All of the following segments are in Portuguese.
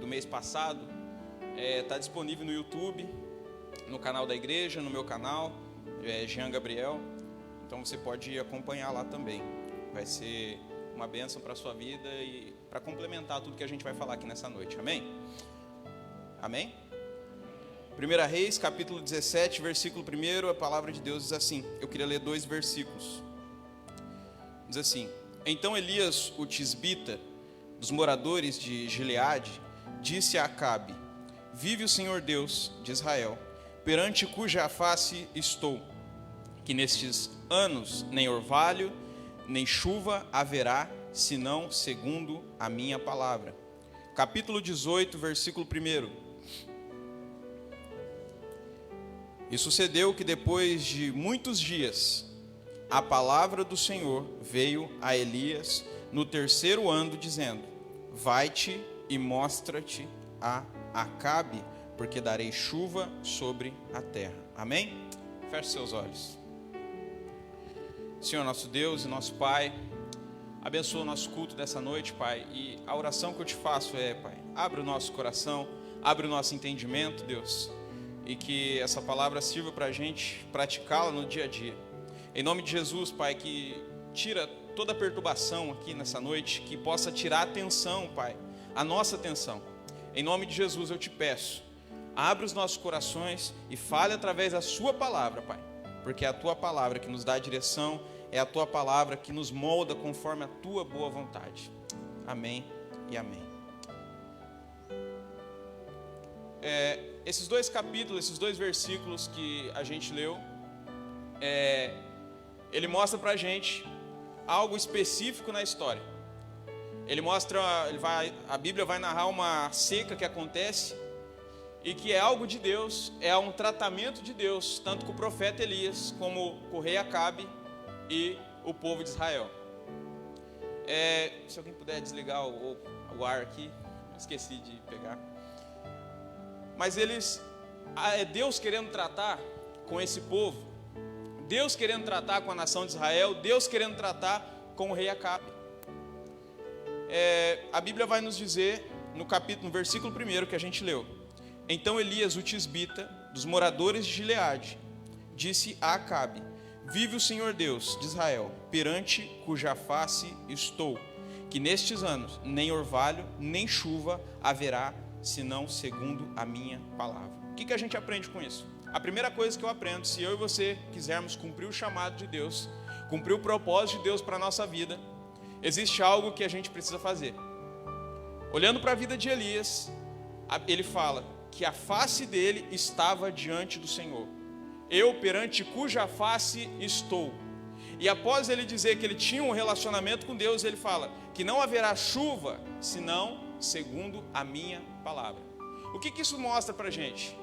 do mês passado, está disponível no YouTube, no canal da igreja, no meu canal, Jean Gabriel. Então você pode acompanhar lá também. Vai ser uma bênção para a sua vida e para complementar tudo que a gente vai falar aqui nessa noite. Amém? Amém? 1 Reis, capítulo 17, versículo 1, a palavra de Deus diz assim. Eu queria ler 2 versículos. Diz assim: Então Elias, o tisbita, dos moradores de Gileade, disse a Acabe: Vive o Senhor Deus de Israel, perante cuja face estou, que nestes anos nem orvalho, nem chuva haverá, senão segundo a minha palavra. Capítulo 18, versículo 1. E sucedeu que depois de muitos dias, a palavra do Senhor veio a Elias no 3º ano, dizendo: Vai-te e mostra-te a Acabe, porque darei chuva sobre a terra. Amém? Feche seus olhos. Senhor nosso Deus e nosso Pai, abençoa o nosso culto dessa noite, Pai. E a oração que eu te faço é, Pai, abre o nosso coração, abre o nosso entendimento, Deus, e que essa palavra sirva para a gente praticá-la no dia a dia. Em nome de Jesus, Pai, que tira toda a perturbação aqui nessa noite, que possa tirar a atenção, Pai, a nossa atenção. Em nome de Jesus eu te peço, abre os nossos corações e fale através da sua palavra, Pai, porque é a tua palavra que nos dá a direção, é a tua palavra que nos molda conforme a tua boa vontade. Amém e amém. Esses 2 capítulos, esses 2 versículos que a gente leu, ele mostra pra gente algo específico na história. A Bíblia vai narrar uma seca que acontece e que é algo de Deus, é um tratamento de Deus, tanto com o profeta Elias, como com o rei Acabe e o povo de Israel. Se alguém puder desligar o ar aqui, esqueci de pegar. Mas Deus querendo tratar com esse povo, Deus querendo tratar com a nação de Israel, Deus querendo tratar com o rei Acabe. A Bíblia vai nos dizer, no versículo 1 que a gente leu: Então Elias, o tisbita, dos moradores de Gileade, disse a Acabe: Vive o Senhor Deus de Israel, perante cuja face estou, que nestes anos nem orvalho, nem chuva haverá, senão segundo a minha palavra. O que a gente aprende com isso? A primeira coisa que eu aprendo, se eu e você quisermos cumprir o chamado de Deus, cumprir o propósito de Deus para a nossa vida, existe algo que a gente precisa fazer. Olhando para a vida de Elias, ele fala que a face dele estava diante do Senhor. Eu perante cuja face estou. E após ele dizer que ele tinha um relacionamento com Deus, ele fala que não haverá chuva, senão segundo a minha palavra. O que isso mostra para a gente?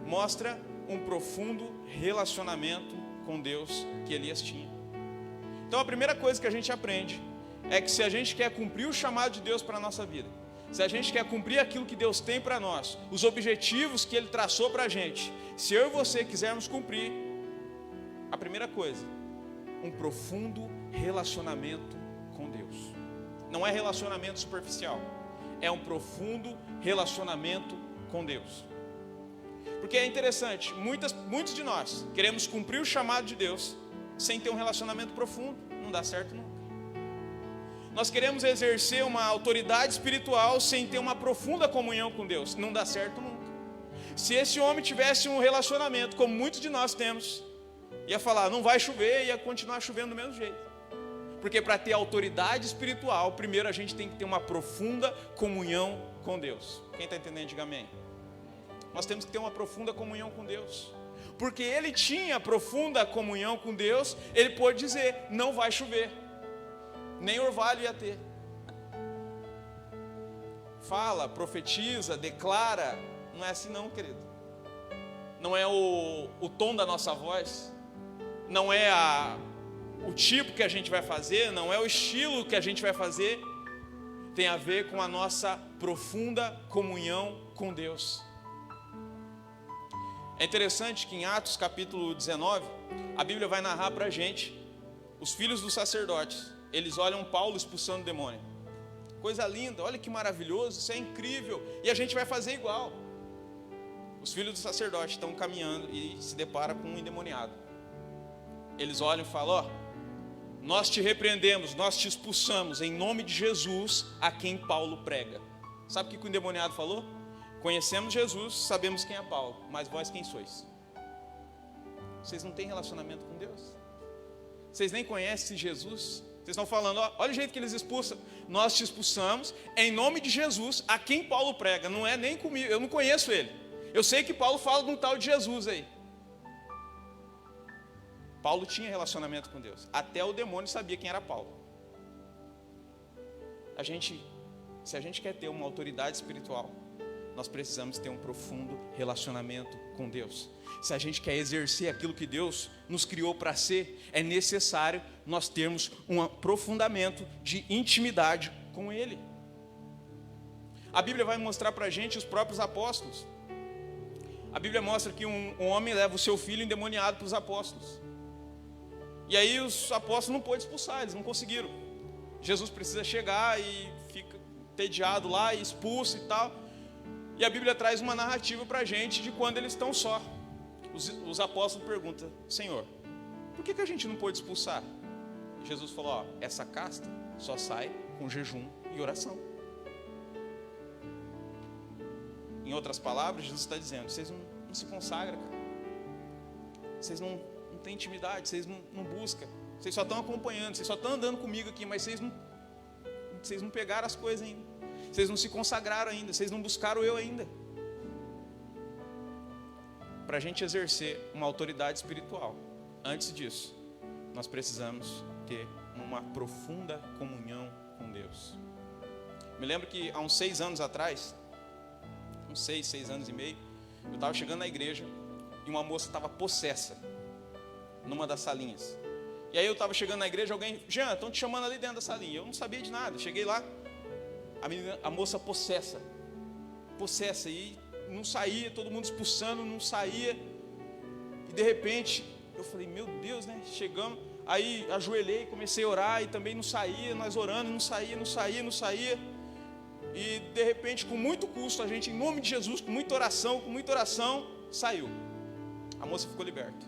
Mostra um profundo relacionamento com Deus que Elias tinha. Então a primeira coisa que a gente aprende é que se a gente quer cumprir o chamado de Deus para a nossa vida, se a gente quer cumprir aquilo que Deus tem para nós, os objetivos que Ele traçou para a gente, se eu e você quisermos cumprir, a primeira coisa, um profundo relacionamento com Deus. Não é relacionamento superficial, é um profundo relacionamento com Deus. Porque é interessante, muitos de nós queremos cumprir o chamado de Deus sem ter um relacionamento profundo, não dá certo nunca. Nós queremos exercer uma autoridade espiritual sem ter uma profunda comunhão com Deus, não dá certo nunca. Se esse homem tivesse um relacionamento, como muitos de nós temos, ia falar, não vai chover, ia continuar chovendo do mesmo jeito. Porque para ter autoridade espiritual, primeiro a gente tem que ter uma profunda comunhão com Deus. Quem está entendendo, diga amém. Nós temos que ter uma profunda comunhão com Deus. Porque ele tinha profunda comunhão com Deus, ele pôde dizer, não vai chover. Nem orvalho ia ter. Fala, profetiza, declara. Não é assim não, querido. Não é o tom da nossa voz. Não é o tipo que a gente vai fazer. Não é o estilo que a gente vai fazer. Tem a ver com a nossa profunda comunhão com Deus. É interessante que em Atos capítulo 19, a Bíblia vai narrar para a gente, os filhos dos sacerdotes, eles olham Paulo expulsando o demônio. coisa linda, olha que maravilhoso, isso é incrível, e a gente vai fazer igual. Os filhos do sacerdote estão caminhando e se deparam com um endemoniado. Eles olham e falam: ó, nós te repreendemos, nós te expulsamos em nome de Jesus a quem Paulo prega. Sabe o que o endemoniado falou? Conhecemos Jesus, sabemos quem é Paulo, mas vós quem sois? Vocês não têm relacionamento com Deus? Vocês nem conhecem Jesus? Vocês estão falando: ó, olha o jeito que eles expulsam. Nós te expulsamos em nome de Jesus a quem Paulo prega. Não é nem comigo, eu não conheço ele. Eu sei que Paulo fala de um tal de Jesus aí. Paulo tinha relacionamento com Deus. Até o demônio sabia quem era Paulo. Se a gente quer ter uma autoridade espiritual, nós precisamos ter um profundo relacionamento com Deus. Se a gente quer exercer aquilo que Deus nos criou para ser, é necessário nós termos um aprofundamento de intimidade com Ele. A Bíblia vai mostrar para a gente os próprios apóstolos. A Bíblia mostra que um homem leva o seu filho endemoniado para os apóstolos. E aí os apóstolos não pôde expulsar, eles não conseguiram. Jesus precisa chegar e fica entediado lá, e expulsa e tal. E a Bíblia traz uma narrativa para a gente de quando eles estão só. Os apóstolos perguntam: Senhor, por que a gente não pôde expulsar? E Jesus falou: ó, essa casta só sai com jejum e oração. Em outras palavras, Jesus está dizendo: vocês não se consagram, cara. Vocês não têm intimidade, vocês não buscam. Vocês só estão acompanhando, vocês só estão andando comigo aqui, mas vocês não pegaram as coisas ainda. Vocês não se consagraram ainda, vocês não buscaram eu ainda. Para a gente exercer uma autoridade espiritual, antes disso, nós precisamos ter uma profunda comunhão com Deus. Me lembro que há uns 6 anos atrás, uns 6 anos e meio, eu estava chegando na igreja e uma moça estava possessa numa das salinhas. E aí eu estava chegando na igreja, alguém: Jean, estão te chamando ali dentro da salinha. Eu não sabia de nada, cheguei lá, a moça possessa, e não saía, todo mundo expulsando, não saía. E de repente, eu falei: meu Deus, né? Chegamos, aí ajoelhei, comecei a orar e também não saía, nós orando, não saía. E de repente, com muito custo, a gente, em nome de Jesus, com muita oração, saiu. A moça ficou liberta.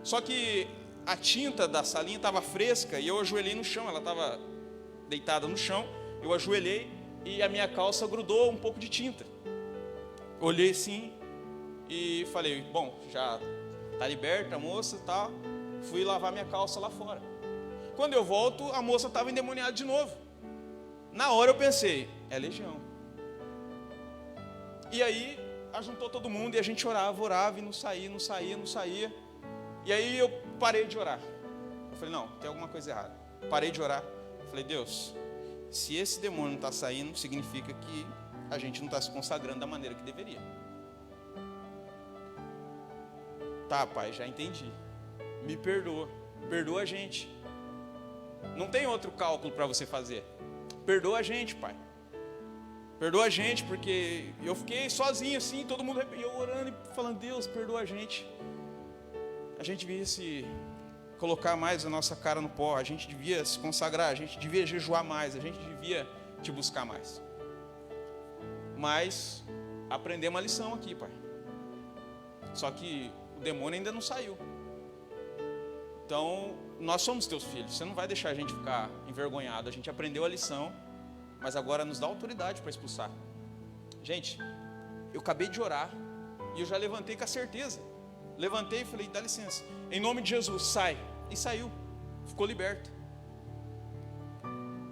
Só que a tinta da salinha estava fresca e eu ajoelhei no chão, ela estava deitada no chão, eu ajoelhei e a minha calça grudou um pouco de tinta. Olhei assim e falei: bom, já está liberta a moça e tal. Fui lavar minha calça lá fora. Quando eu volto, a moça estava endemoniada de novo. Na hora eu pensei: é legião. E aí ajuntou todo mundo e a gente orava e não saía. E aí eu parei de orar. Eu falei: não, tem alguma coisa errada. Parei de orar. Falei: Deus, se esse demônio não está saindo, significa que a gente não está se consagrando da maneira que deveria. Tá, Pai, já entendi. Me perdoa. Perdoa a gente. Não tem outro cálculo para você fazer. Perdoa a gente, Pai. Perdoa a gente, porque eu fiquei sozinho assim, todo mundo, eu orando e falando: Deus, perdoa a gente. A gente devia se colocar mais a nossa cara no pó, a gente devia se consagrar, a gente devia jejuar mais, a gente devia te buscar mais. Mas aprendemos uma lição aqui, Pai. Só que o demônio ainda não saiu. Então, nós somos teus filhos, você não vai deixar a gente ficar envergonhado. A gente aprendeu a lição, mas agora nos dá autoridade para expulsar. Gente, eu acabei de orar e eu já levantei com a certeza. Levantei e falei: dá licença, em nome de Jesus, sai. E saiu, ficou liberto.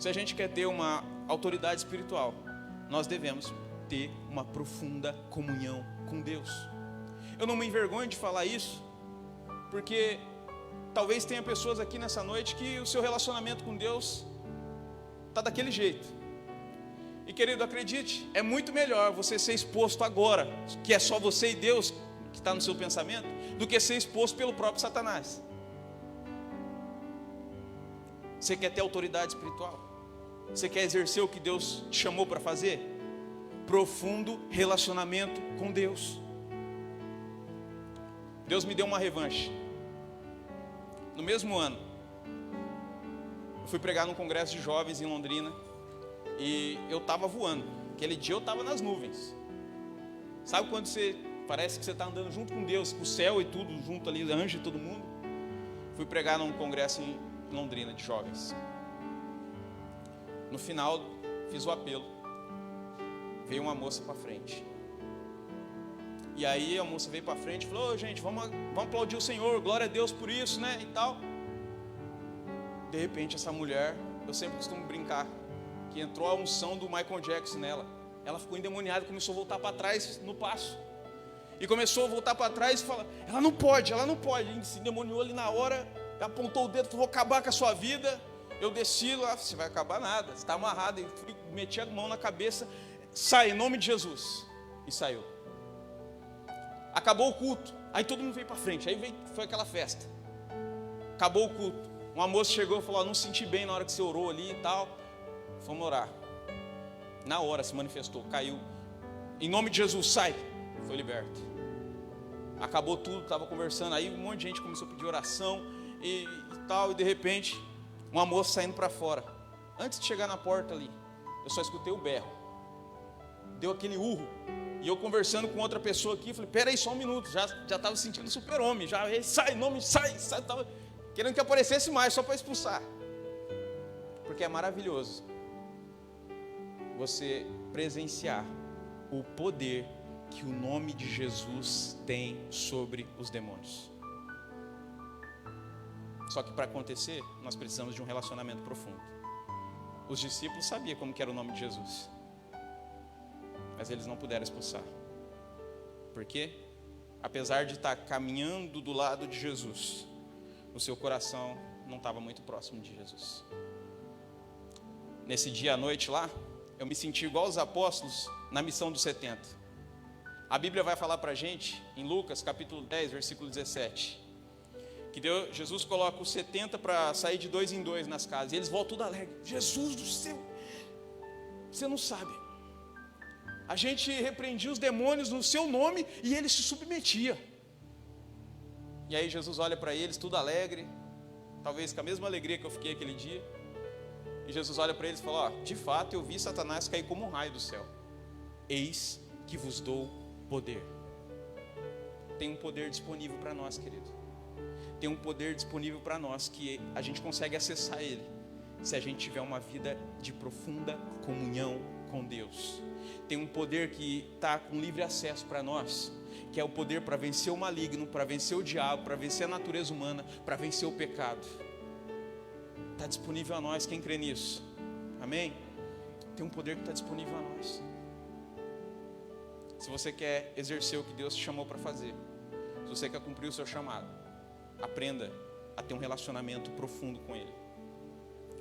Se a gente quer ter uma autoridade espiritual, nós devemos ter uma profunda comunhão com Deus. Eu não me envergonho de falar isso, porque talvez tenha pessoas aqui nessa noite que o seu relacionamento com Deus está daquele jeito. E querido, acredite, é muito melhor você ser exposto agora, que é só você e Deus que está no seu pensamento, do que ser exposto pelo próprio Satanás. Você quer ter autoridade espiritual? Você quer exercer o que Deus te chamou para fazer? Profundo relacionamento com Deus. Deus me deu uma revanche. No mesmo ano, eu fui pregar num congresso de jovens em Londrina. E eu estava voando. Aquele dia eu estava nas nuvens. Sabe quando parece que você está andando junto com Deus, com o céu e tudo, junto ali, anjo e todo mundo? Fui pregar num congresso em Londrina, de jovens. No final, fiz o apelo. Veio uma moça para frente. E aí a moça veio para frente e falou: gente, vamos aplaudir o Senhor, glória a Deus por isso, né, e tal. De repente essa mulher, eu sempre costumo brincar, que entrou a unção do Michael Jackson nela. Ela ficou endemoniada, começou a voltar para trás no passo. E começou a voltar para trás e falar: ela não pode. Ele se endemoniou ali na hora, apontou o dedo, falou: vou acabar com a sua vida. Eu desci lá: você vai acabar nada, você está amarrado. E meti a mão na cabeça: sai, em nome de Jesus. E saiu. Acabou o culto, aí todo mundo veio para frente, foi aquela festa. Acabou o culto, uma moça chegou e falou: não senti bem na hora que você orou ali e tal. Fomos orar. Na hora se manifestou, caiu. Em nome de Jesus, sai. Foi liberto. Acabou tudo, estava conversando, aí um monte de gente começou a pedir oração e tal, e de repente, uma moça saindo para fora. Antes de chegar na porta ali, eu só escutei o berro. Deu aquele urro. E eu conversando com outra pessoa aqui, falei: pera aí só um minuto, já estava sentindo super-homem, já, sai, estava querendo que aparecesse mais, só para expulsar. Porque é maravilhoso você presenciar o poder que o nome de Jesus tem sobre os demônios. Só que para acontecer, nós precisamos de um relacionamento profundo. Os discípulos sabiam como que era o nome de Jesus, mas eles não puderam expulsar. Por quê? Apesar de estar caminhando do lado de Jesus, o seu coração não estava muito próximo de Jesus. Nesse dia à noite lá, eu me senti igual os apóstolos na missão dos 70. A Bíblia vai falar para a gente, em Lucas capítulo 10, versículo 17, que Jesus coloca os 70 para sair de 2 em 2 nas casas, e eles voltam tudo alegre. Jesus do céu, você não sabe, a gente repreendia os demônios no seu nome e ele se submetia. E aí Jesus olha para eles, tudo alegre, talvez com a mesma alegria que eu fiquei aquele dia. E Jesus olha para eles e fala: de fato eu vi Satanás cair como um raio do céu. Eis que vos dou poder. Tem um poder disponível para nós, querido. Tem um poder disponível para nós que a gente consegue acessar ele se a gente tiver uma vida de profunda comunhão com Deus. Tem um poder que está com livre acesso para nós, que é o poder para vencer o maligno, para vencer o diabo, para vencer a natureza humana, para vencer o pecado. Está disponível a nós, quem crê nisso? Amém? Tem um poder que está disponível a nós. Se você quer exercer o que Deus te chamou para fazer, se você quer cumprir o seu chamado, aprenda a ter um relacionamento profundo com Ele.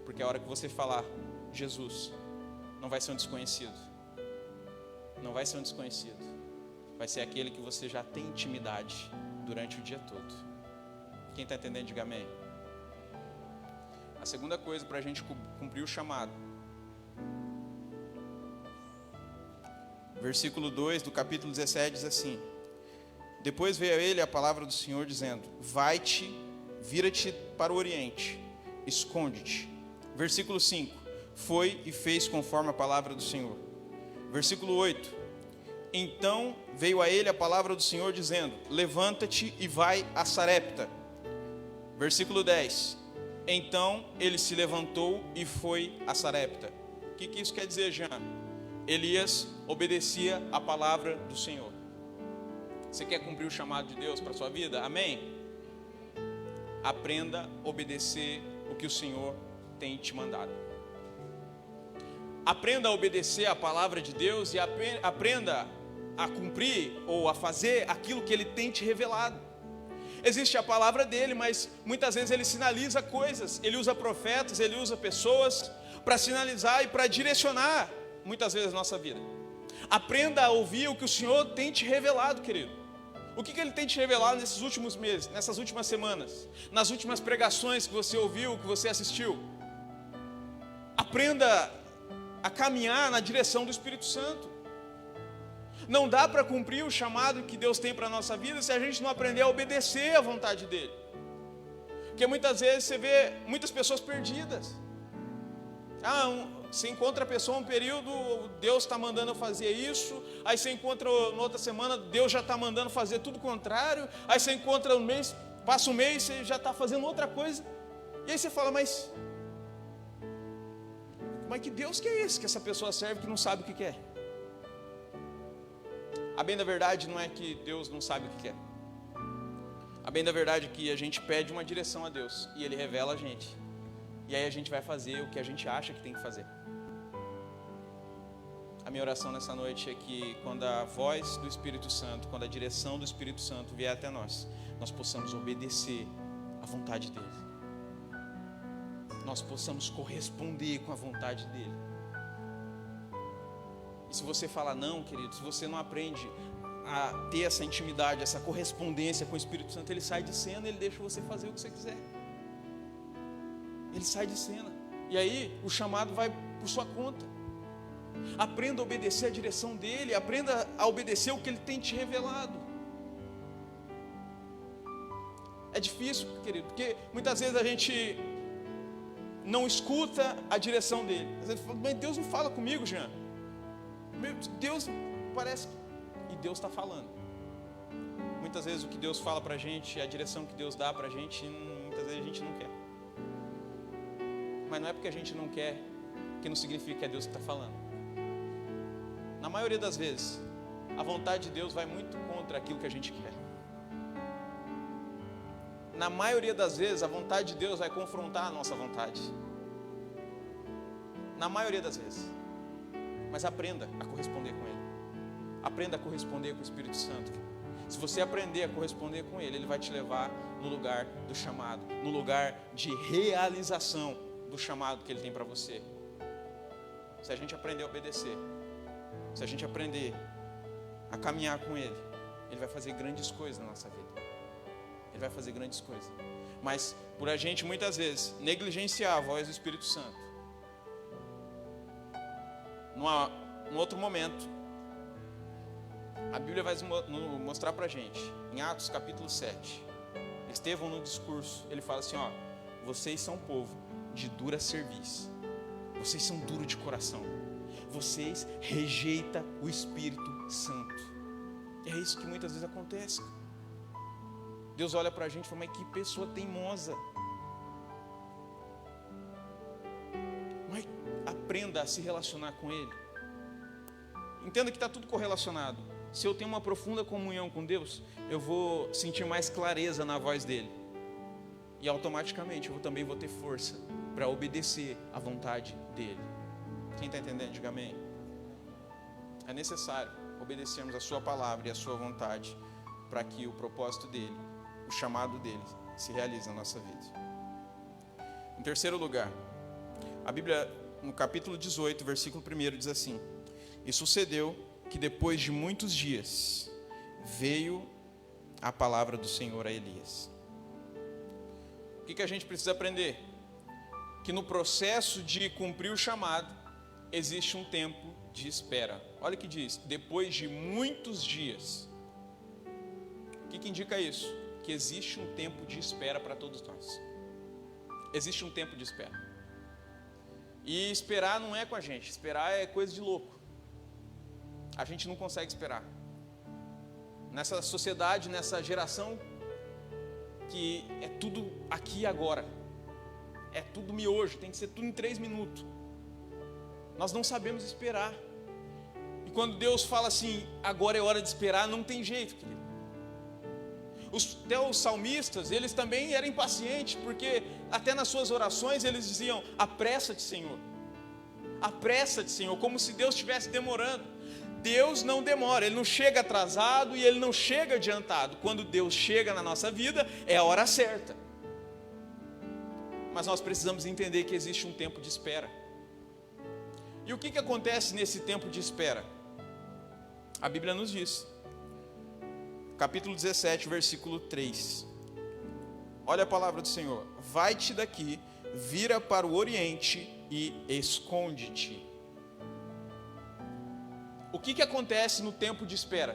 Porque a hora que você falar Jesus, não vai ser um desconhecido. Não vai ser um desconhecido. Vai ser aquele que você já tem intimidade durante o dia todo. Quem está entendendo, diga amém. A segunda coisa para a gente cumprir o chamado. Versículo 2 do capítulo 17 diz assim: depois veio a ele a palavra do Senhor dizendo: vai-te, vira-te para o oriente, esconde-te. Versículo 5: foi e fez conforme a palavra do Senhor. Versículo 8: então veio a ele a palavra do Senhor dizendo: levanta-te e vai a Sarepta. Versículo 10: então ele se levantou e foi a Sarepta. O que isso quer dizer, Jean? Elias obedecia a palavra do Senhor. Você quer cumprir o chamado de Deus para a sua vida? Amém? Aprenda a obedecer o que o Senhor tem te mandado. Aprenda a obedecer a palavra de Deus e aprenda a cumprir ou a fazer aquilo que Ele tem te revelado. Existe a palavra dele, mas muitas vezes ele sinaliza coisas. Ele usa profetas, ele usa pessoas para sinalizar e para direcionar muitas vezes a nossa vida. Aprenda a ouvir o que o Senhor tem te revelado, querido. O que Ele tem te revelado nesses últimos meses, nessas últimas semanas, nas últimas pregações que você ouviu, que você assistiu. Aprenda a caminhar na direção do Espírito Santo. Não dá para cumprir o chamado que Deus tem para a nossa vida se a gente não aprender a obedecer à vontade dEle. Porque muitas vezes você vê muitas pessoas perdidas. Você encontra a pessoa um período, Deus está mandando fazer isso. Aí você encontra na outra semana, Deus já está mandando fazer tudo o contrário. Aí você encontra um mês, passa um mês, você já está fazendo outra coisa. E aí você fala, mas que Deus que é esse que essa pessoa serve que não sabe o que quer? A bem da verdade não é que Deus não sabe o que quer. A bem da verdade é que a gente pede uma direção a Deus e Ele revela a gente. E aí a gente vai fazer o que a gente acha que tem que fazer. A minha oração nessa noite é que quando a voz do Espírito Santo, quando a direção do Espírito Santo vier até nós, nós possamos obedecer à vontade dEle. Nós possamos corresponder com a vontade dEle. E se você fala não, querido, se você não aprende a ter essa intimidade, essa correspondência com o Espírito Santo, Ele sai de cena, Ele deixa você fazer o que você quiser. Ele sai de cena. E aí o chamado vai por sua conta. Aprenda a obedecer a direção dEle, aprenda a obedecer o que Ele tem te revelado. É difícil, querido, porque muitas vezes a gente não escuta a direção dEle. Às vezes fala, mas Deus não fala comigo, Jean. Deus parece que... E Deus está falando. Muitas vezes o que Deus fala para a gente, a direção que Deus dá para a gente, muitas vezes a gente não quer. Mas não é porque a gente não quer, que não significa que é Deus que está falando. Na maioria das vezes, a vontade de Deus vai muito contra aquilo que a gente quer. Na maioria das vezes, a vontade de Deus vai confrontar a nossa vontade. Na maioria das vezes. Mas aprenda a corresponder com Ele. Aprenda a corresponder com o Espírito Santo. Se você aprender a corresponder com Ele, Ele vai te levar no lugar do chamado, no lugar de realização do chamado que Ele tem para você. Se a gente aprender a obedecer, se a gente aprender a caminhar com Ele, Ele vai fazer grandes coisas na nossa vida. Ele vai fazer grandes coisas. Mas por a gente muitas vezes negligenciar a voz do Espírito Santo, num outro momento, a Bíblia vai mostrar para a gente, em Atos capítulo 7, Estevão no discurso, ele fala assim, vocês são povo de dura cerviz, vocês são duros de coração, vocês rejeitam o Espírito Santo. E é isso que muitas vezes acontece. Deus olha para a gente e fala, mas que pessoa teimosa. Mas aprenda a se relacionar com Ele. Entenda que está tudo correlacionado. Se eu tenho uma profunda comunhão com Deus, eu vou sentir mais clareza na voz dEle. E automaticamente eu também vou ter força para obedecer à vontade dEle. Quem está entendendo, diga amém. É necessário obedecermos a sua palavra e a sua vontade para que o propósito dEle, o chamado dEle, se realize na nossa vida. Em terceiro lugar, a Bíblia, no capítulo 18, versículo 1, diz assim: E sucedeu que depois de muitos dias veio a palavra do Senhor a Elias. O que a gente precisa aprender? Que no processo de cumprir o chamado, existe um tempo de espera. Olha o que diz, depois de muitos dias. O que indica isso? Que existe um tempo de espera para todos nós. Existe um tempo de espera. E esperar não é com a gente, esperar é coisa de louco. A gente não consegue esperar. Nessa sociedade, nessa geração, que é tudo aqui e agora. É tudo miojo, tem que ser tudo em 3 minutos. Nós não sabemos esperar. E quando Deus fala assim, agora é hora de esperar, não tem jeito, querido. Até os salmistas, eles também eram impacientes, porque até nas suas orações eles diziam, apressa-te, Senhor. Apressa-te, Senhor, como se Deus estivesse demorando. Deus não demora, Ele não chega atrasado e Ele não chega adiantado. Quando Deus chega na nossa vida, é a hora certa. Mas nós precisamos entender que existe um tempo de espera. E o que acontece nesse tempo de espera? A Bíblia nos diz, capítulo 17, versículo 3. Olha a palavra do Senhor. Vai-te daqui, vira para o oriente e esconde-te. O que acontece no tempo de espera?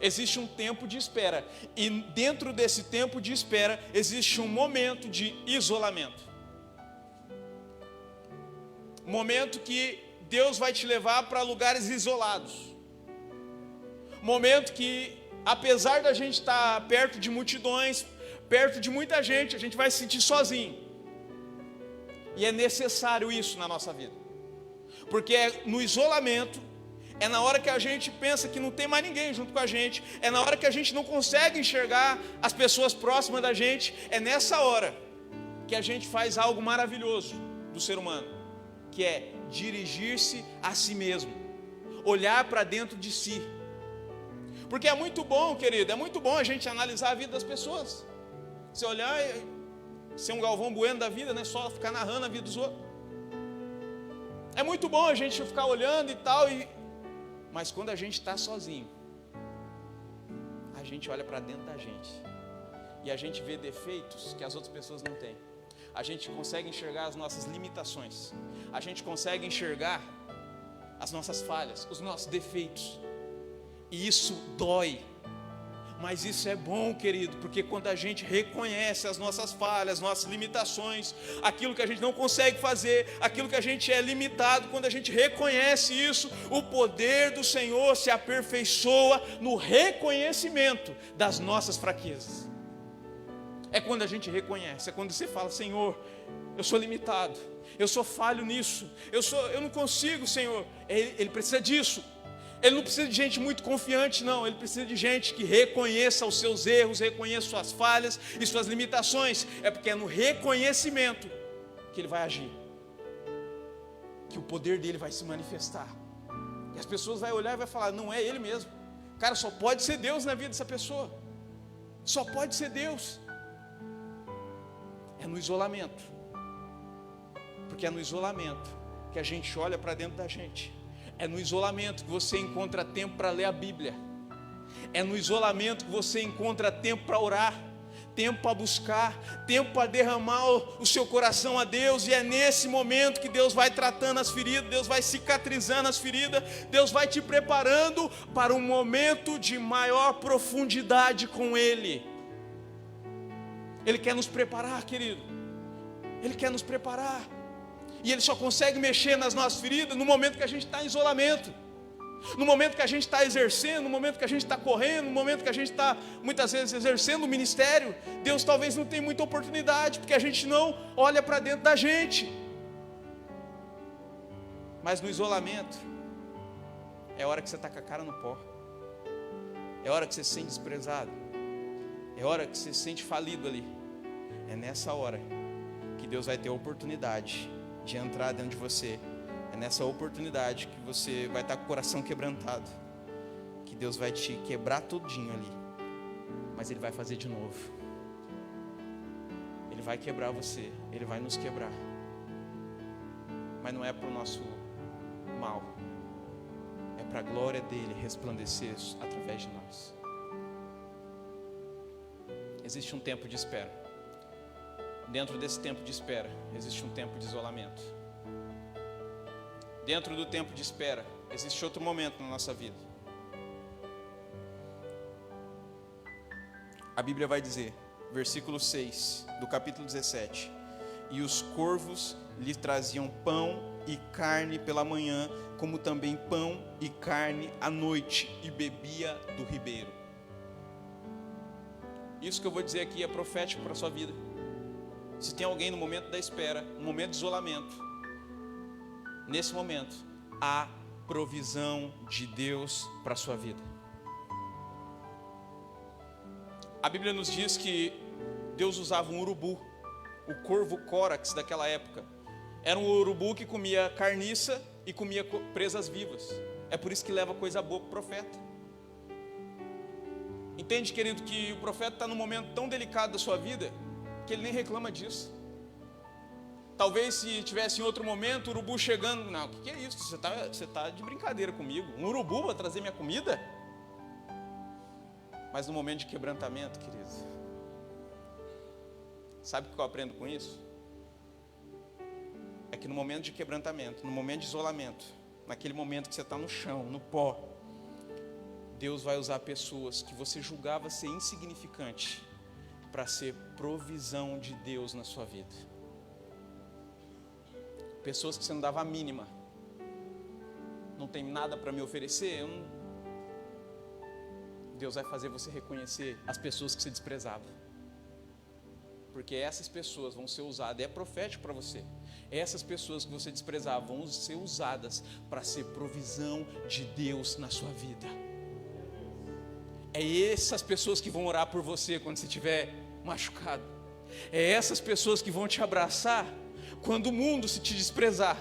Existe um tempo de espera. E dentro desse tempo de espera, existe um momento de isolamento. Momento que Deus vai te levar para lugares isolados. Momento que, apesar da gente estar perto de multidões, perto de muita gente, a gente vai se sentir sozinho. E é necessário isso na nossa vida. Porque é no isolamento, é na hora que a gente pensa que não tem mais ninguém junto com a gente, é na hora que a gente não consegue enxergar as pessoas próximas da gente, é nessa hora que a gente faz algo maravilhoso do ser humano, que é dirigir-se a si mesmo, olhar para dentro de si. Porque é muito bom, querido, é muito bom a gente analisar a vida das pessoas. Você olhar e ser um Galvão Bueno da vida, né? Só ficar narrando a vida dos outros. É muito bom a gente ficar olhando e tal, mas quando a gente está sozinho, a gente olha para dentro da gente e a gente vê defeitos que as outras pessoas não têm. A gente consegue enxergar as nossas limitações, a gente consegue enxergar as nossas falhas, os nossos defeitos, e isso dói. Mas isso é bom, querido, porque quando a gente reconhece as nossas falhas, nossas limitações, aquilo que a gente não consegue fazer, aquilo que a gente é limitado, quando a gente reconhece isso, o poder do Senhor se aperfeiçoa no reconhecimento das nossas fraquezas. É quando a gente reconhece, é quando você fala: Senhor, eu sou limitado, eu sou falho nisso, eu não consigo, Senhor. Ele precisa disso. Ele não precisa de gente muito confiante, não. Ele precisa de gente que reconheça os seus erros, reconheça suas falhas e suas limitações. É porque é no reconhecimento que ele vai agir, que o poder dele vai se manifestar. E as pessoas vão olhar e vão falar: não é ele mesmo. Cara, só pode ser Deus na vida dessa pessoa. Só pode ser Deus. É no isolamento. Porque é no isolamento que a gente olha para dentro da gente. É no isolamento que você encontra tempo para ler a Bíblia. É no isolamento que você encontra tempo para orar, tempo para buscar, tempo para derramar o seu coração a Deus. E é nesse momento que Deus vai tratando as feridas, Deus vai cicatrizando as feridas, Deus vai te preparando para um momento de maior profundidade com Ele. Ele quer nos preparar, querido. Ele quer nos preparar. E Ele só consegue mexer nas nossas feridas no momento que a gente está em isolamento, no momento que a gente está exercendo, no momento que a gente está correndo, no momento que a gente está muitas vezes exercendo o ministério. Deus talvez não tenha muita oportunidade, porque a gente não olha para dentro da gente. Mas no isolamento é hora que você está com a cara no pó, é hora que você se sente desprezado, é hora que você se sente falido ali. É nessa hora que Deus vai ter a oportunidade de entrar dentro de você. É nessa oportunidade que você vai estar com o coração quebrantado, que Deus vai te quebrar todinho ali, mas Ele vai fazer de novo. Ele vai quebrar você, Ele vai nos quebrar, mas não é para o nosso mal, é para a glória dEle resplandecer através de nós. Existe um tempo de espera. Dentro desse tempo de espera, existe um tempo de isolamento. Dentro do tempo de espera, existe outro momento na nossa vida. A Bíblia vai dizer, versículo 6 do capítulo 17: e os corvos lhe traziam pão e carne pela manhã, como também pão e carne à noite, e bebia do ribeiro. Isso que eu vou dizer aqui é profético para a sua vida. Se tem alguém no momento da espera, no momento de isolamento, nesse momento, há provisão de Deus para a sua vida. A Bíblia nos diz que Deus usava um urubu, o corvo córax daquela época. Era um urubu que comia carniça e comia presas vivas. É por isso que leva coisa boa para o profeta. Entende, querido, que o profeta está num momento tão delicado da sua vida que ele nem reclama disso. Talvez se tivesse em outro momento, o urubu chegando: não, o que é isso? Você tá de brincadeira comigo? Um urubu vai trazer minha comida? Mas no momento de quebrantamento, querido, sabe o que eu aprendo com isso? É que no momento de quebrantamento, no momento de isolamento, naquele momento que você está no chão, no pó, Deus vai usar pessoas que você julgava ser insignificante para ser provisão de Deus na sua vida. Pessoas que você não dava a mínima. Não tem nada para me oferecer. Deus vai fazer você reconhecer as pessoas que você desprezava. Porque essas pessoas vão ser usadas, é profético para você. Essas pessoas que você desprezava vão ser usadas para ser provisão de Deus na sua vida. É essas pessoas que vão orar por você quando você estiver machucado. É essas pessoas que vão te abraçar quando o mundo se te desprezar.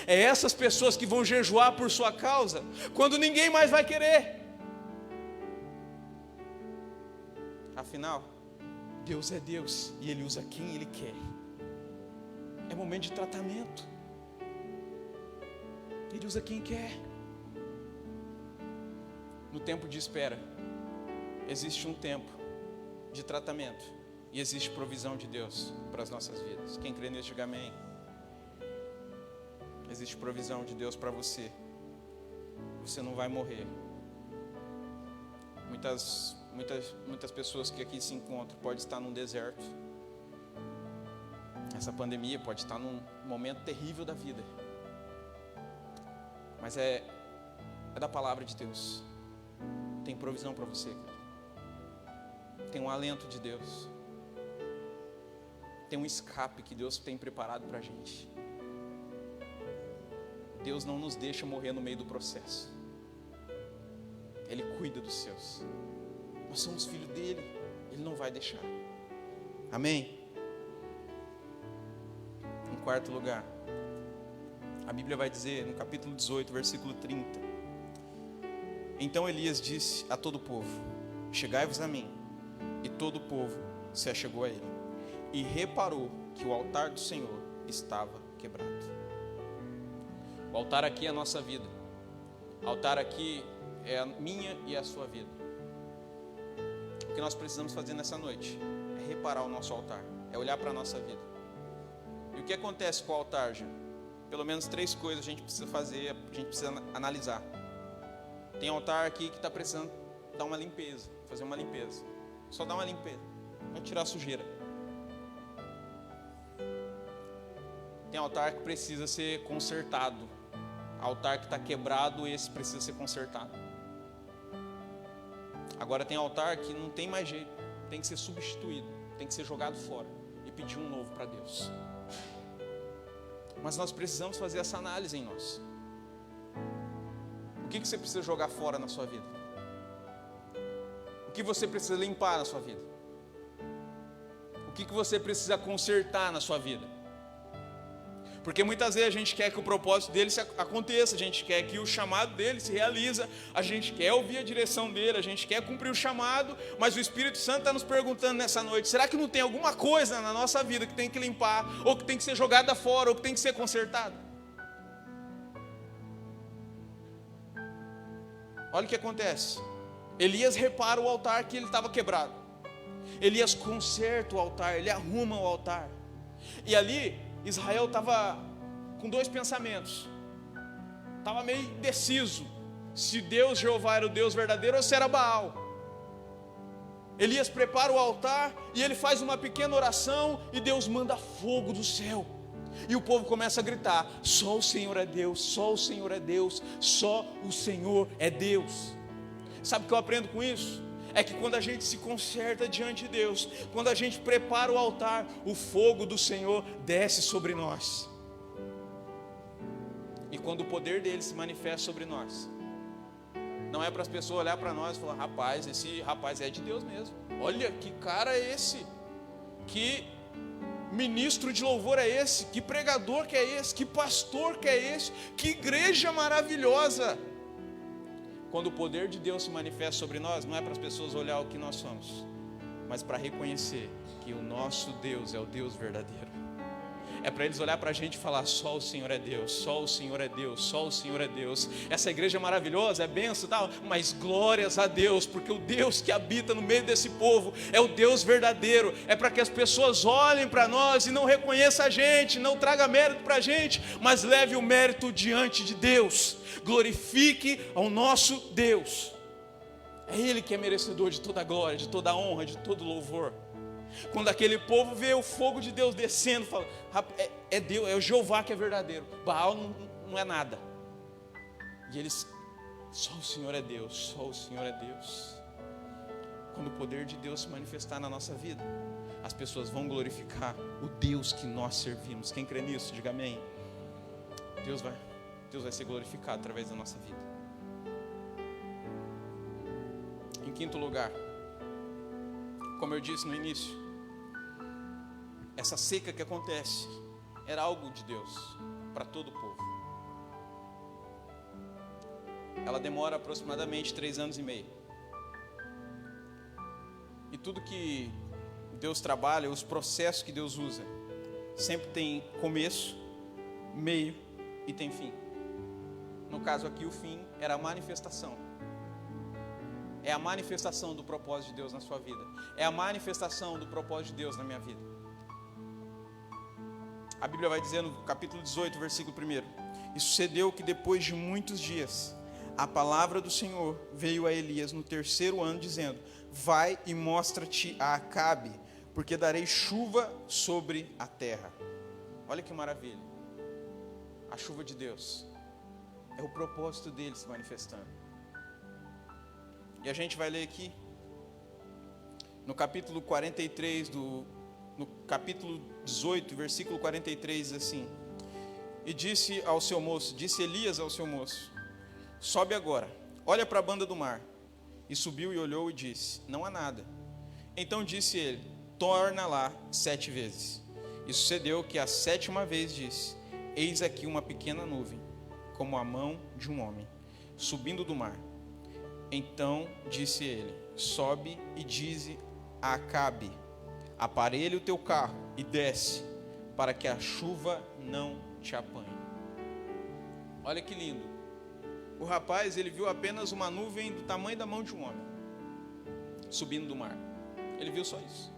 É essas pessoas que vão jejuar por sua causa quando ninguém mais vai querer. Afinal, Deus é Deus e Ele usa quem Ele quer. É momento de tratamento. Ele usa quem quer. No tempo de espera, existe um tempo de tratamento e existe provisão de Deus para as nossas vidas. Quem crê nisso, diga amém. Existe provisão de Deus para você. Você não vai morrer. Muitas pessoas que aqui se encontram podem estar num deserto. Essa pandemia pode estar num momento terrível da vida. Mas é da palavra de Deus. Tem provisão para você, querido. Tem um alento de Deus. Tem um escape que Deus tem preparado para a gente. Deus não nos deixa morrer no meio do processo. Ele cuida dos seus. Nós somos filhos dele. Ele não vai deixar. Amém? Em quarto lugar, a Bíblia vai dizer no capítulo 18, versículo 30. Então Elias disse a todo o povo: chegai-vos a mim. E todo o povo se achegou a ele. E reparou que o altar do Senhor estava quebrado. O altar aqui é a nossa vida. O altar aqui é a minha e a sua vida. O que nós precisamos fazer nessa noite é reparar o nosso altar, é olhar para a nossa vida. E o que acontece com o altar, gente? Pelo menos 3 coisas a gente precisa fazer, a gente precisa analisar. Tem altar aqui que está precisando dar uma limpeza, fazer uma limpeza. Só dar uma limpeza, vai tirar a sujeira. Tem altar que precisa ser consertado. Altar que está quebrado, esse precisa ser consertado. Agora tem altar que não tem mais jeito, tem que ser substituído, tem que ser jogado fora e pedir um novo para Deus. Mas nós precisamos fazer essa análise em nós. O que você precisa jogar fora na sua vida? O que você precisa limpar na sua vida? O que você precisa consertar na sua vida? Porque muitas vezes a gente quer que o propósito dele aconteça, a gente quer que o chamado dele se realize, a gente quer ouvir a direção dele, a gente quer cumprir o chamado, mas o Espírito Santo está nos perguntando nessa noite: será que não tem alguma coisa na nossa vida que tem que limpar, ou que tem que ser jogada fora, ou que tem que ser consertada? Olha o que acontece. Elias repara o altar que ele estava quebrado. Elias conserta o altar, ele arruma o altar. E ali Israel estava com 2 pensamentos. Estava meio indeciso se Deus Jeová era o Deus verdadeiro ou se era Baal. Elias prepara o altar e ele faz uma pequena oração e Deus manda fogo do céu. E o povo começa a gritar: só o Senhor é Deus, só o Senhor é Deus, só o Senhor é Deus. Sabe o que eu aprendo com isso? É que quando a gente se conserta diante de Deus, quando a gente prepara o altar, o fogo do Senhor desce sobre nós. E quando o poder dele se manifesta sobre nós, não é para as pessoas olhar para nós e falar: rapaz, esse rapaz é de Deus mesmo. Olha que cara é esse, que ministro de louvor é esse, que pregador que é esse, que pastor que é esse, que igreja maravilhosa. Quando o poder de Deus se manifesta sobre nós, não é para as pessoas olhar o que nós somos, mas para reconhecer que o nosso Deus é o Deus verdadeiro. É para eles olhar para a gente e falar: só o Senhor é Deus, só o Senhor é Deus, só o Senhor é Deus. Essa igreja é maravilhosa, é benção e tal, mas glórias a Deus, porque o Deus que habita no meio desse povo é o Deus verdadeiro. É para que as pessoas olhem para nós e não reconheçam a gente, não traga mérito para a gente, mas leve o mérito diante de Deus. Glorifique ao nosso Deus. É Ele que é merecedor de toda a glória, de toda a honra, de todo louvor. Quando aquele povo vê o fogo de Deus descendo, fala, é Deus, é o Jeová que é verdadeiro. Baal não é nada. E eles, só o Senhor é Deus, só o Senhor é Deus. Quando o poder de Deus se manifestar na nossa vida, as pessoas vão glorificar o Deus que nós servimos. Quem crê nisso, diga amém. Deus vai ser glorificado através da nossa vida. Em quinto lugar, como eu disse no início, essa seca que acontece era algo de Deus para todo o povo. Ela demora aproximadamente 3 anos e meio. E tudo que Deus trabalha, os processos que Deus usa, sempre tem começo, meio e tem fim. No caso aqui, o fim era a manifestação. É a manifestação do propósito de Deus na sua vida. É a manifestação do propósito de Deus na minha vida. A Bíblia vai dizer no capítulo 18, versículo 1: E sucedeu que depois de muitos dias, a palavra do Senhor veio a Elias no 3º ano, dizendo: Vai e mostra-te a Acabe, porque darei chuva sobre a terra. Olha que maravilha. A chuva de Deus é o propósito dele se manifestando. E a gente vai ler aqui no capítulo 43 no capítulo 18, versículo 43, diz assim: E disse Elias ao seu moço: Sobe agora, olha para a banda do mar. E subiu e olhou e disse: Não há nada. Então disse ele: Torna lá 7 vezes. E sucedeu que a 7ª vez disse: Eis aqui uma pequena nuvem, como a mão de um homem, subindo do mar. Então disse ele: Sobe e dize a Acabe: Aparelha o teu carro e desce, para que a chuva não te apanhe. Olha que lindo. O rapaz, ele viu apenas uma nuvem do tamanho da mão de um homem, subindo do mar. Ele viu só isso.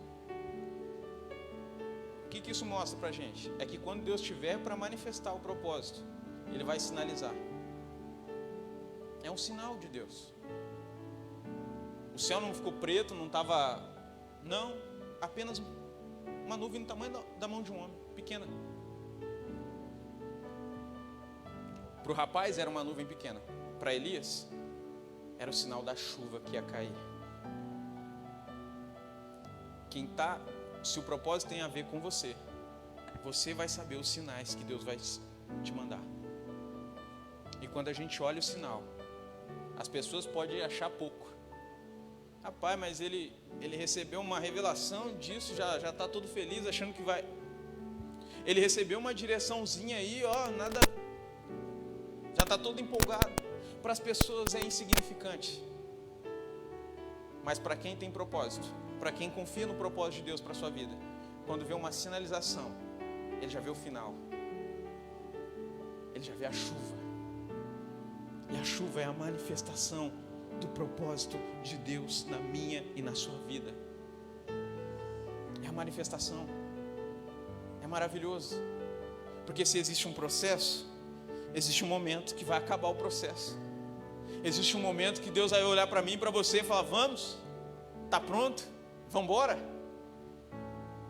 O que isso mostra pra gente? É que quando Deus estiver para manifestar o propósito, Ele vai sinalizar. É um sinal de Deus. O céu não ficou preto, não estava... Não, apenas uma nuvem do tamanho da mão de um homem, pequena. Para o rapaz era uma nuvem pequena. Para Elias, era o sinal da chuva que ia cair. Se o propósito tem a ver com você, você vai saber os sinais que Deus vai te mandar. E quando a gente olha o sinal, as pessoas podem achar pouco. Rapaz, mas ele recebeu uma revelação disso, já está todo feliz, achando que vai. Ele recebeu uma direçãozinha aí, nada, já está todo empolgado. Para as pessoas é insignificante. Mas para quem tem propósito, para quem confia no propósito de Deus para a sua vida, quando vê uma sinalização, ele já vê o final. Ele já vê a chuva. E a chuva é a manifestação do propósito de Deus na minha e na sua vida. É a manifestação. É maravilhoso. Porque se existe um processo, existe um momento que vai acabar o processo. Existe um momento que Deus vai olhar para mim e para você e falar: vamos? Está pronto? Vamos embora?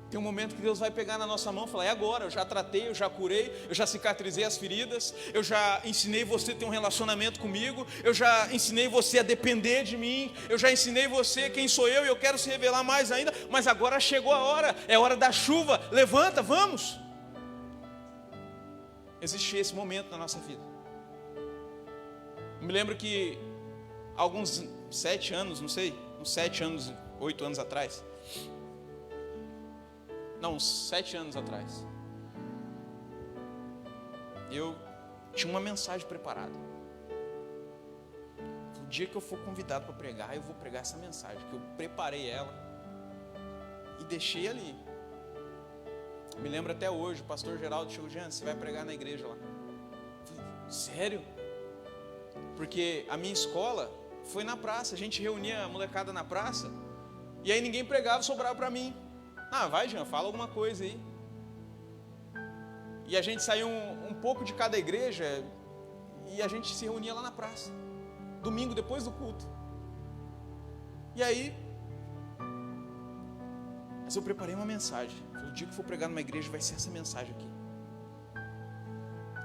Tem um momento que Deus vai pegar na nossa mão e falar: é agora, eu já tratei, eu já curei, eu já cicatrizei as feridas, eu já ensinei você a ter um relacionamento comigo, eu já ensinei você a depender de mim, eu já ensinei você quem sou eu e eu quero se revelar mais ainda, mas agora chegou a hora, é hora da chuva, levanta, vamos. Existe esse momento na nossa vida. Eu me lembro que alguns 7 anos, não sei, uns 7 anos, 8 anos atrás, não, uns 7 anos atrás, eu tinha uma mensagem preparada. O dia que eu for convidado para pregar, eu vou pregar essa mensagem, que eu preparei ela e deixei ali. Me lembro até hoje, o pastor Geraldo chegou: Jean, você vai pregar na igreja lá. Eu falei: sério? Porque a minha escola foi na praça, a gente reunia a molecada na praça, e aí ninguém pregava, sobrava para mim. Vai, Jean, fala alguma coisa aí. E a gente saiu um pouco de cada igreja, e a gente se reunia lá na praça, domingo depois do culto. E aí, Mas eu preparei uma mensagem. O dia que for pregar numa igreja vai ser essa mensagem aqui.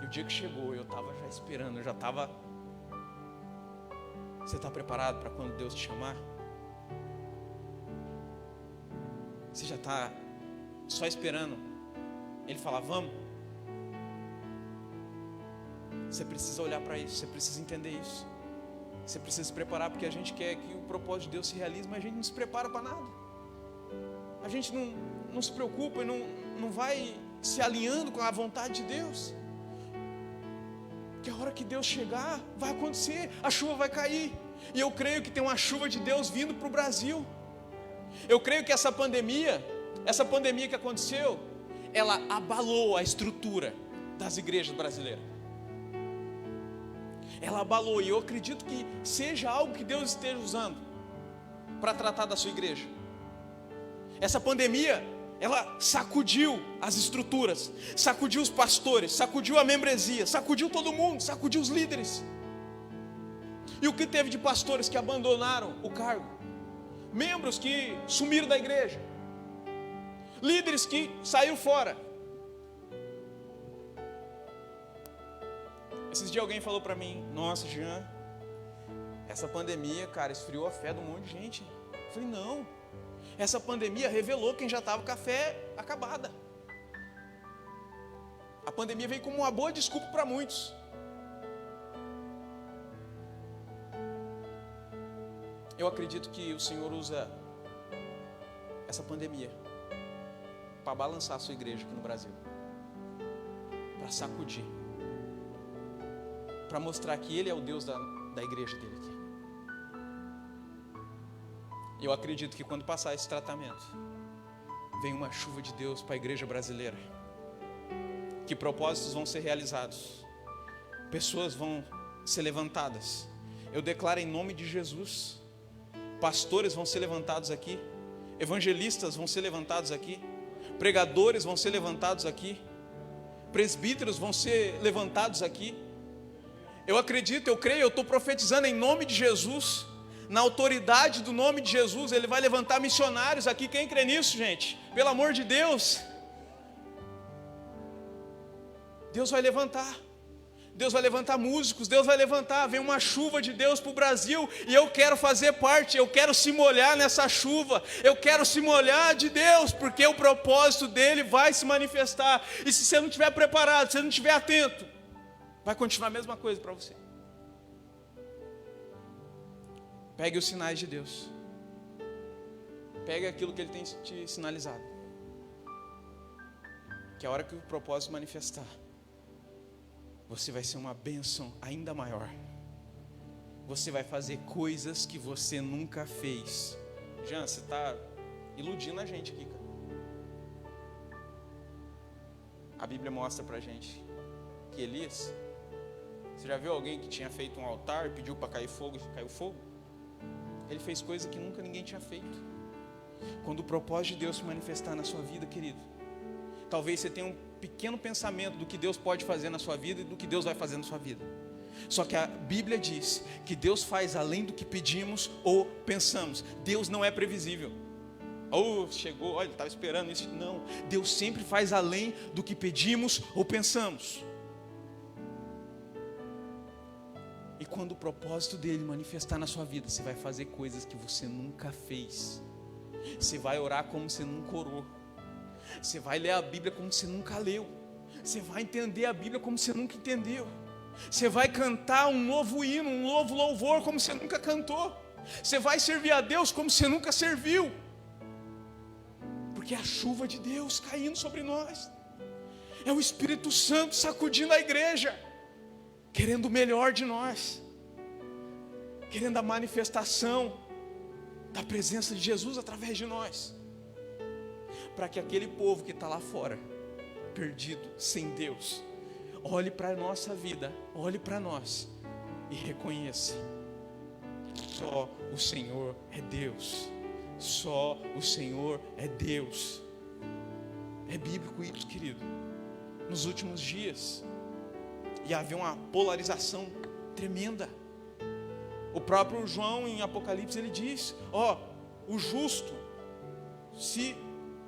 E o dia que chegou, eu estava já esperando, eu já estava... Você está preparado para quando Deus te chamar? Você já está só esperando Ele falar, vamos? Você precisa olhar para isso, você precisa entender isso. Você precisa se preparar, porque a gente quer que o propósito de Deus se realize, mas a gente não se prepara para nada. A gente não se preocupa e não vai se alinhando com a vontade de Deus. Que a hora que Deus chegar, vai acontecer, a chuva vai cair. E eu creio que tem uma chuva de Deus vindo para o Brasil. Eu creio que essa pandemia que aconteceu, ela abalou a estrutura das igrejas brasileiras. Ela abalou, e eu acredito que seja algo que Deus esteja usando para tratar da sua igreja. Essa pandemia, ela sacudiu as estruturas, sacudiu os pastores, sacudiu a membresia, sacudiu todo mundo, sacudiu os líderes. E o que teve de pastores que abandonaram o cargo? Membros que sumiram da igreja, líderes que saíram fora. Esses dias alguém falou para mim, nossa, Jean, essa pandemia, cara, esfriou a fé de um monte de gente. Eu falei, não, essa pandemia revelou quem já estava com a fé acabada. A pandemia veio como uma boa desculpa para muitos. Eu acredito que o Senhor usa essa pandemia para balançar a sua igreja aqui no Brasil, para sacudir, para mostrar que Ele é o Deus da igreja dele aqui. Eu acredito que quando passar esse tratamento, vem uma chuva de Deus para a igreja brasileira, que propósitos vão ser realizados, pessoas vão ser levantadas. Eu declaro em nome de Jesus, pastores vão ser levantados aqui, evangelistas vão ser levantados aqui, pregadores vão ser levantados aqui, presbíteros vão ser levantados aqui. Eu acredito, eu creio, eu estou profetizando em nome de Jesus, na autoridade do nome de Jesus. Ele vai levantar missionários aqui. Quem crê nisso, gente? Pelo amor de Deus, Deus vai levantar. Deus vai levantar músicos, Deus vai levantar, vem uma chuva de Deus para o Brasil, e eu quero fazer parte, eu quero se molhar nessa chuva, eu quero se molhar de Deus, porque o propósito dele vai se manifestar. E se você não estiver preparado, se você não estiver atento, vai continuar a mesma coisa para você. Pegue os sinais de Deus, pegue aquilo que Ele tem te sinalizado, que a hora que o propósito manifestar, você vai ser uma bênção ainda maior. Você vai fazer coisas que você nunca fez. Jean, você está iludindo a gente aqui, cara. A Bíblia mostra pra gente que Elias, você já viu alguém que tinha feito um altar e pediu para cair fogo e caiu fogo? Ele fez coisa que nunca ninguém tinha feito. Quando o propósito de Deus se manifestar na sua vida, querido, talvez você tenha um pequeno pensamento do que Deus pode fazer na sua vida e do que Deus vai fazer na sua vida. Só que a Bíblia diz que Deus faz além do que pedimos ou pensamos. Deus não é previsível. Chegou, olha, ele estava esperando isso. Não, Deus sempre faz além do que pedimos ou pensamos. E quando o propósito dele manifestar na sua vida, você vai fazer coisas que você nunca fez. Você vai orar como você nunca orou. Você vai ler a Bíblia como você nunca leu. Você vai entender a Bíblia como você nunca entendeu. Você vai cantar um novo hino, um novo louvor como você nunca cantou. Você vai servir a Deus como você nunca serviu. Porque é a chuva de Deus caindo sobre nós. É o Espírito Santo sacudindo a igreja, querendo o melhor de nós, querendo a manifestação da presença de Jesus através de nós, para que aquele povo que está lá fora, perdido, sem Deus, olhe para a nossa vida, olhe para nós e reconheça: só o Senhor é Deus, só o Senhor é Deus. É bíblico isso, querido. Nos últimos dias ia haver uma polarização tremenda. O próprio João em Apocalipse ele diz: o justo, se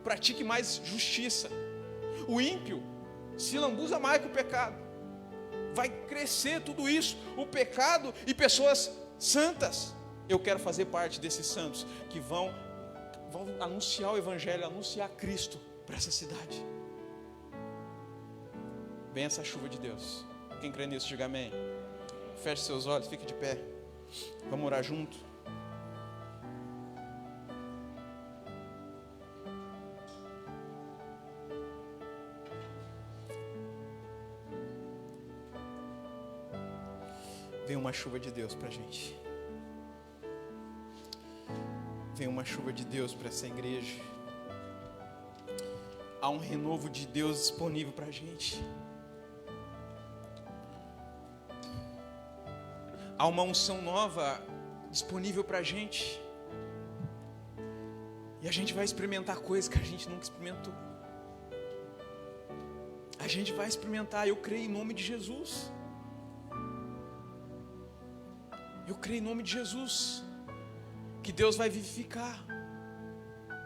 pratique mais justiça. O ímpio se lambuza mais que o pecado. Vai crescer tudo isso, o pecado e pessoas santas. Eu quero fazer parte desses santos que vão anunciar o Evangelho, anunciar Cristo para essa cidade. Vem essa chuva de Deus. Quem crê nisso, diga amém. Feche seus olhos, fique de pé. Vamos orar junto. Vem uma chuva de Deus para a gente. Vem uma chuva de Deus para essa igreja. Há um renovo de Deus disponível para a gente. Há uma unção nova disponível para a gente. E a gente vai experimentar coisas que a gente nunca experimentou. A gente vai experimentar, eu creio em nome de Jesus. Eu creio em nome de Jesus, que Deus vai vivificar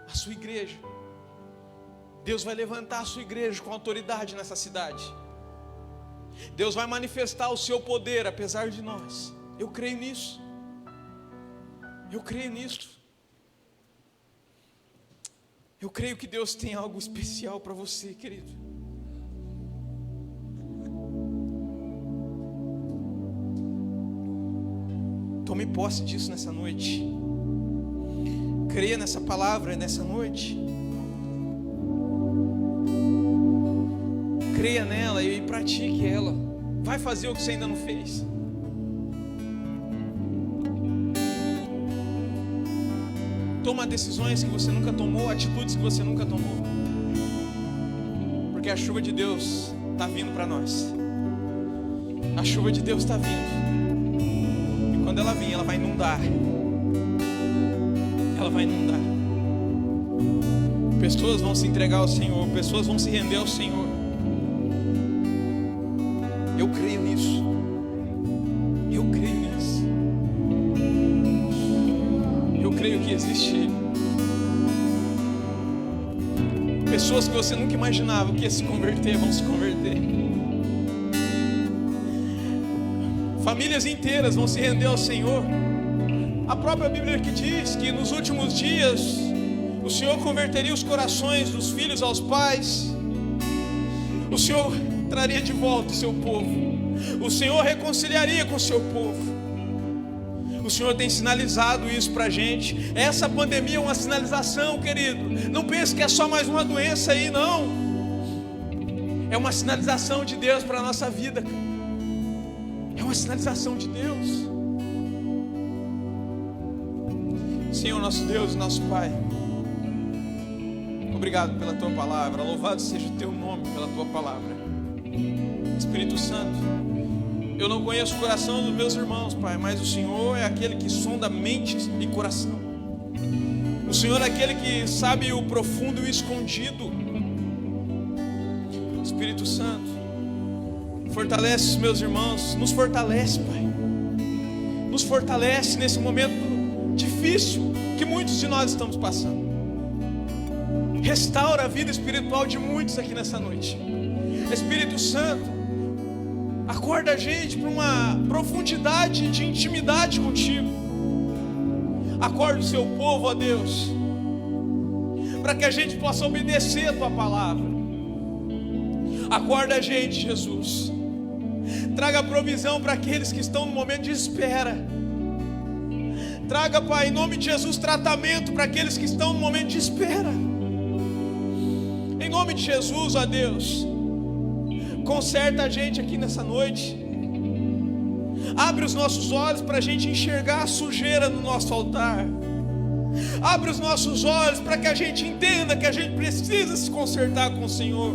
a sua igreja. Deus vai levantar a sua igreja com autoridade nessa cidade. Deus vai manifestar o seu poder apesar de nós. Eu creio nisso. Eu creio nisso. Eu creio que Deus tem algo especial para você, querido. Tome posse disso nessa noite. Creia nessa palavra nessa noite. Creia nela e pratique ela. Vai fazer o que você ainda não fez. Toma decisões que você nunca tomou, atitudes que você nunca tomou. Porque a chuva de Deus está vindo para nós. A chuva de Deus está vindo. E quando ela vir, ela vai inundar. Ela vai inundar. Pessoas vão se entregar ao Senhor. Pessoas vão se render ao Senhor. Eu creio nisso. Eu creio nisso. Eu creio que existe pessoas que você nunca imaginava que ia se converter, vão se converter. Famílias inteiras vão se render ao Senhor. A própria Bíblia que diz que nos últimos dias o Senhor converteria os corações dos filhos aos pais. O Senhor traria de volta o seu povo. O Senhor reconciliaria com o seu povo. O Senhor tem sinalizado isso para a gente. Essa pandemia é uma sinalização, querido. Não pense que é só mais uma doença aí, não. É uma sinalização de Deus para a nossa vida. É uma sinalização de Deus. Senhor, nosso Deus e nosso Pai, obrigado pela Tua palavra. Louvado seja o Teu nome pela Tua palavra. Espírito Santo, eu não conheço o coração dos meus irmãos, Pai, mas o Senhor é aquele que sonda mentes e coração. O Senhor é aquele que sabe o profundo e o escondido. Espírito Santo, fortalece os meus irmãos, nos fortalece, Pai. Nos fortalece nesse momento difícil que muitos de nós estamos passando. Restaura a vida espiritual de muitos aqui nessa noite. Espírito Santo, acorda a gente para uma profundidade de intimidade contigo. Acorda o seu povo, ó Deus, para que a gente possa obedecer a tua palavra. Acorda a gente, Jesus. Traga provisão para aqueles que estão no momento de espera. Traga, Pai, em nome de Jesus, tratamento para aqueles que estão no momento de espera. Em nome de Jesus, ó Deus, conserta a gente aqui nessa noite. Abre os nossos olhos para a gente enxergar a sujeira no nosso altar. Abre os nossos olhos para que a gente entenda que a gente precisa se consertar com o Senhor.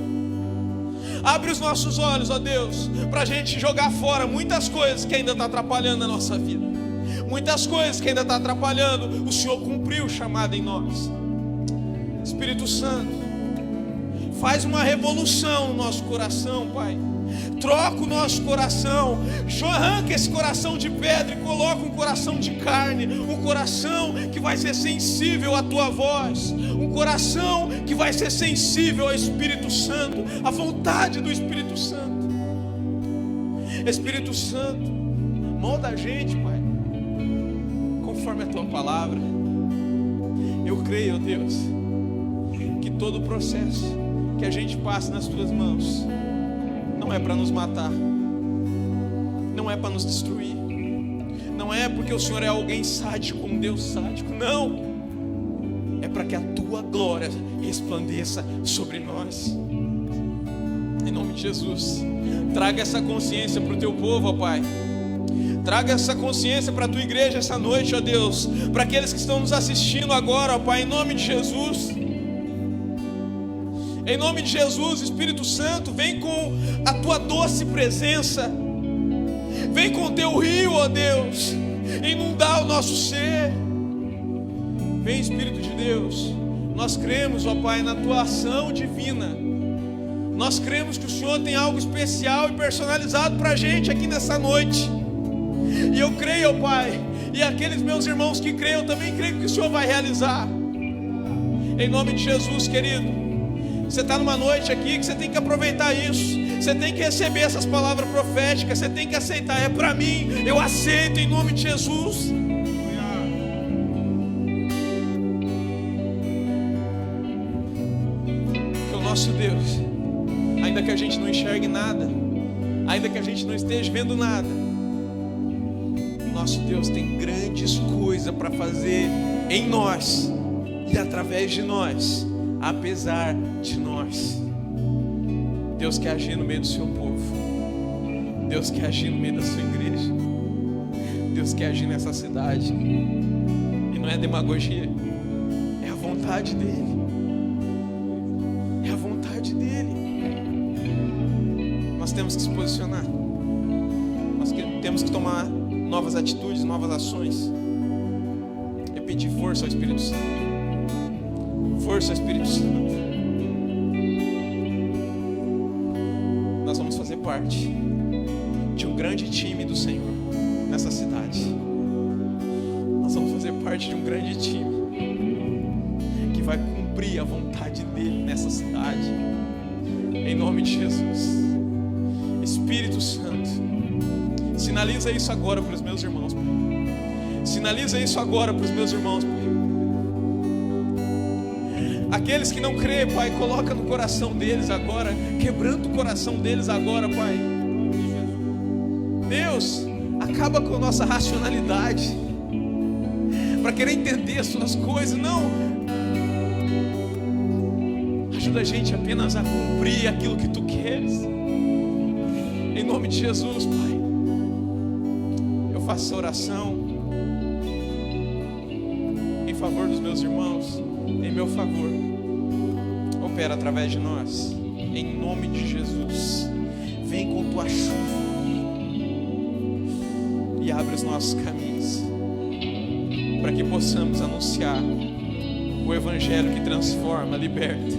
Abre os nossos olhos, ó Deus, para a gente jogar fora muitas coisas que ainda estão atrapalhando a nossa vida. Muitas coisas que ainda estão atrapalhando. O Senhor cumpriu o chamado em nós. Espírito Santo, faz uma revolução no nosso coração, Pai. Troca o nosso coração, arranca esse coração de pedra e coloca um coração de carne, um coração que vai ser sensível à tua voz, um coração que vai ser sensível ao Espírito Santo, à vontade do Espírito Santo. Espírito Santo, molda a gente, Pai, conforme a tua palavra. Eu creio, ó Deus, que todo o processo que a gente passa nas tuas mãos não é para nos matar, não é para nos destruir, não é porque o Senhor é alguém sádico, um Deus sádico, não, é para que a tua glória resplandeça sobre nós. Em nome de Jesus, traga essa consciência para o teu povo, ó Pai. Traga essa consciência para a tua igreja essa noite, ó Deus, para aqueles que estão nos assistindo agora, ó Pai, em nome de Jesus. Em nome de Jesus, Espírito Santo, vem com a tua doce presença, vem com o teu rio, ó Deus, inundar o nosso ser. Vem, Espírito de Deus, nós cremos, ó Pai, na tua ação divina. Nós cremos que o Senhor tem algo especial e personalizado para a gente aqui nessa noite. E eu creio, ó Pai, e aqueles meus irmãos que creem, eu também creio que o Senhor vai realizar. Em nome de Jesus, querido. Você está numa noite aqui que você tem que aproveitar isso. Você tem que receber essas palavras proféticas. Você tem que aceitar. É para mim, eu aceito em nome de Jesus. Que o nosso Deus, ainda que a gente não enxergue nada, ainda que a gente não esteja vendo nada, nosso Deus tem grandes coisas para fazer em nós e através de nós, apesar de nós. Deus quer agir no meio do seu povo. Deus quer agir no meio da sua igreja. Deus quer agir nessa cidade. E não é demagogia, é a vontade dEle. É a vontade dEle. Nós temos que se posicionar. Nós temos que tomar novas atitudes, novas ações. E pedir força ao Espírito Santo. Força, Espírito Santo. Nós vamos fazer parte de um grande time do Senhor nessa cidade. Nós vamos fazer parte de um grande time que vai cumprir a vontade dEle nessa cidade. Em nome de Jesus. Espírito Santo, sinaliza isso agora para os meus irmãos, Pai. Sinaliza isso agora para os meus irmãos, Pai. Aqueles que não creem, Pai, coloca no coração deles agora, quebrando o coração deles agora, Pai. Deus, acaba com a nossa racionalidade para querer entender as suas coisas. Não, ajuda a gente apenas a cumprir aquilo que Tu queres. Em nome de Jesus, Pai, eu faço essa oração em favor dos meus irmãos, em meu favor. Opera através de nós, em nome de Jesus. Vem com Tua chuva e abre os nossos caminhos, para que possamos anunciar o Evangelho que transforma, liberta,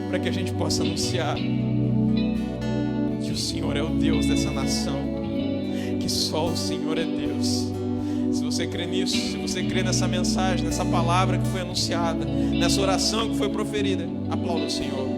para que a gente possa anunciar que o Senhor é o Deus dessa nação, que só o Senhor é Deus. Se você crê nisso, se você crê nessa mensagem, nessa palavra que foi anunciada, nessa oração que foi proferida, aplauda o Senhor.